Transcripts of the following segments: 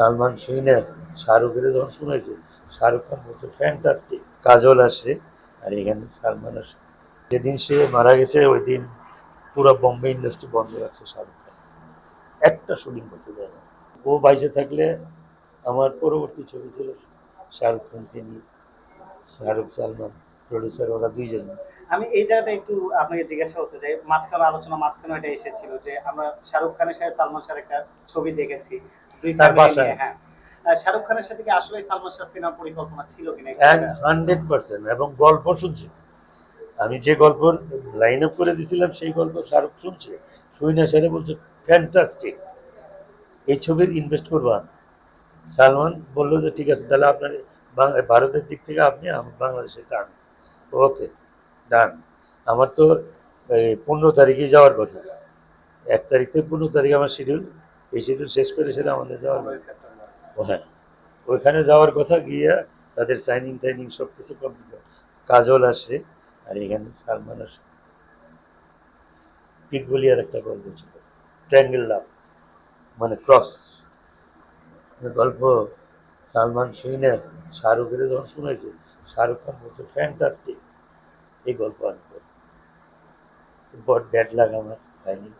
সালমান শুইনার শাহরুখের যখন শুনেছে, শাহরুখ খান বলছে ফ্যান্টাস্টিক, কাজল আসে আর এখানে সালমান আসে। যেদিন সে মারা গেছে ওই দিন পুরো বম্বে ইন্ডাস্ট্রি বন্ধ রাখছে শাহরুখ খান, একটা শুটিং করতে দেয় না। ও বাইসে থাকলে আমার পরবর্তী ছবি ছিল শাহরুখ খানকে নিয়ে, শাহরুখ সালমান প্রডিউসার, ওরা দুইজন। আমি এই জায়গাটা একটু আপনাকে জিজ্ঞাসা করতে চাই, মাঝখানে আলোচনা মাঝখানে এটা এসেছিল যে আমরা শাহরুখ খানের সাথে সালমান শাহের একটা ছবি দেখেছি দুই তার ফ্যামিলি নিয়ে। বাসায় হ্যাঁ, শাহরুখ খানের সাথে কি আসলে সালমান শাহ সিনেমা পরিকল্পনা ছিল কিনা একটু অ্যান্ড বলবেন? 100%, এবং গল্প শুনছি। আমি যে গল্প লাইন আপ করে দিয়েছিলাম সেই গল্প শাহরুখ শুনছে, শুই না সেরে বলছে ফ্যান্টাস্টিক, এই ছবির ইনভেস্ট করবো আমি। সালমান বললো যে ঠিক আছে, তাহলে আপনার ভারতের দিক থেকে আপনি আমার বাংলাদেশে টান। ওকে, ডান। আমার তো এই 15 তারিখে যাওয়ার কথা, 1 তারিখ থেকে 15 তারিখ আমার শিডিউল, এই শিডিউল শেষ করে সেটা আমাদের যাওয়ার কথা। 15 সেপ্টেম্বর। হ্যাঁ, ওইখানে যাওয়ার কথা গিয়া তাদের সাইনিং টাইনিং সব কিছু কমপ্লিট। কাজল আসে আর এখানে সালমান আসে। পিক বলিয়ার একটা গল্প ছিল, ট্রায়াঙ্গেল লাভ, মানে ক্রস গল্প। সালমান শুইনার শাহরুখের যখন শুনেছে, শাহরুখ খান বলছে ফ্যান্টাস্টিক, এই গল্প আমি করি। বট ব্যাড লাগ আমার হয়নি।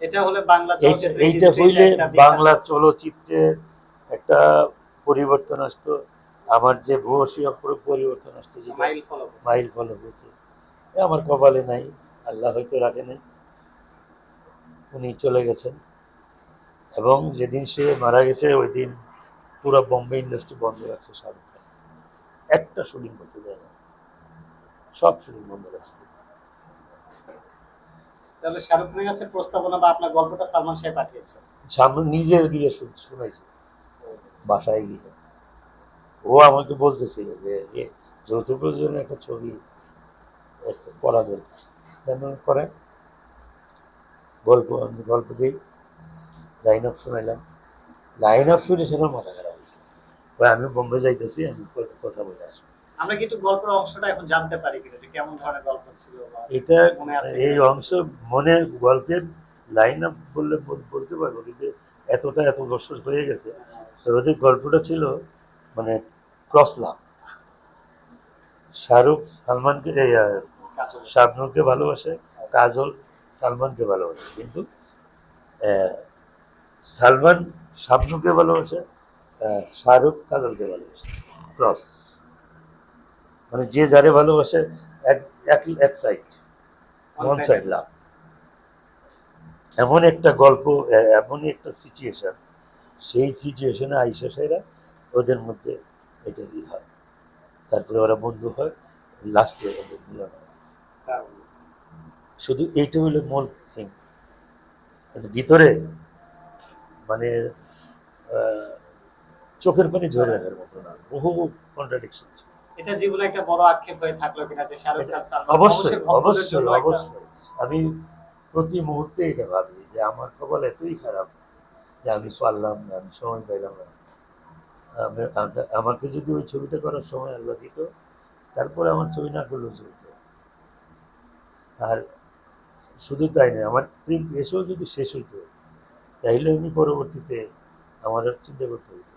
এটা হলে বাংলা এইটা চলচ্চিত্র এইটা হিস্ট্রিতে হইলে একটা বিখ্যাত। বাংলা চলচ্চিত্রের একটা পরিবর্তন আসতো, আমার যে ভূয়সী পুরো পরিবর্তন আসতো, যেটা মাইল ফলক। মাইল ফলক হতো। আমার কপালে নাই, আল্লাহ হয়তো রাখে নাই, উনি চলে গেছেন। এবং যেদিন সে মারা গেছে ওই দিন পুরো বম্বে ইন্ডাস্ট্রি বন্ধ রাখছে শাহরুখ খান, একটা শুটিং করতে দেয় না, সব শুটিং বন্ধ রাখছে। তাহলে শাহরুখ খানের কাছে প্রস্তাবনা বা আপনার গল্পটা সালমান শাহ পাঠিয়েছে? সামনে নিজে গিয়ে শুনাইছে বাসায় গিয়ে। ও আমাকে বলতেছিল যে যৌথ প্রযোজনে একটা ছবি একটা করা দরকার, তেমন করে গল্প, আমি গল্প দিই, লাইন আপ শুনাইলাম, লাইন আপ শুনে সেখানে মাথা খারাপ হয়েছে। আমি বোম্বে যাইতেছি, আমি কথা বলে আসবো। আমরা কি একটু গল্পের অংশটা এখন জানতে পারি কিনা যে কেমন ধরনের গল্প ছিল বা এটা কিছু মনে আছে এই কিনা? অংশ মনে, গল্পের লাইন আপ বললে বলতে পারবো, কিন্তু এত বছর হয়ে গেছে। তো ওদের গল্পটা ছিল মানে ক্রস লাভ, শাহরুখ সালমানকে কাজল। শাবনূরকে ভালোবাসে, কাজল সালমানকে ভালোবাসে, কিন্তু আহ, সালমান শাবনূরকে ভালোবাসে, শাহরুখ কাজলকে ভালোবাসে। ক্রস মানে যে যারে ভালোবাসে, এক এক এক side, one one side sided love. Love. এমন একটা গল্প, এমনই একটা সিচুয়েশন, সেই সিচুয়েশনে আইসা সেরা ওদের মধ্যে এটা ই হয়, তারপরে ওরা বন্ধু হয়, লাস্টে ওদের মিলন হয়। শুধু এইটা হলো মূল থিং, কিন্তু ভিতরে মানে আহ, চোখের পানি ঝরে রাখার মতো না, বহু কন্ট্রাডিকশন। এটা জীবনে একটা বড় আক্ষেপ হয়ে থাকলো কিনা যে শাহরুখ এটা খান সালমান অবশ্যই অবশ্যই ভক্তদের অবশ্যই জন্য একটা। অবশ্যই, আমি প্রতি মুহূর্তে এটা ভাবি যে আমার কপাল এতই খারাপ যে আমি পারলাম না, আমি সময় পাইলাম না। আমাকে যদি ওই ছবিটা করার সময় আল্লাহ দিত, তারপরে আমার ছবি না করলেও চলতো। আর শুধু তাই নয়, আমার প্রিন্ট এসেও যদি শেষ হইতো, তাইলে আমি পরবর্তীতে আমার আর চিন্তা করতে হতো।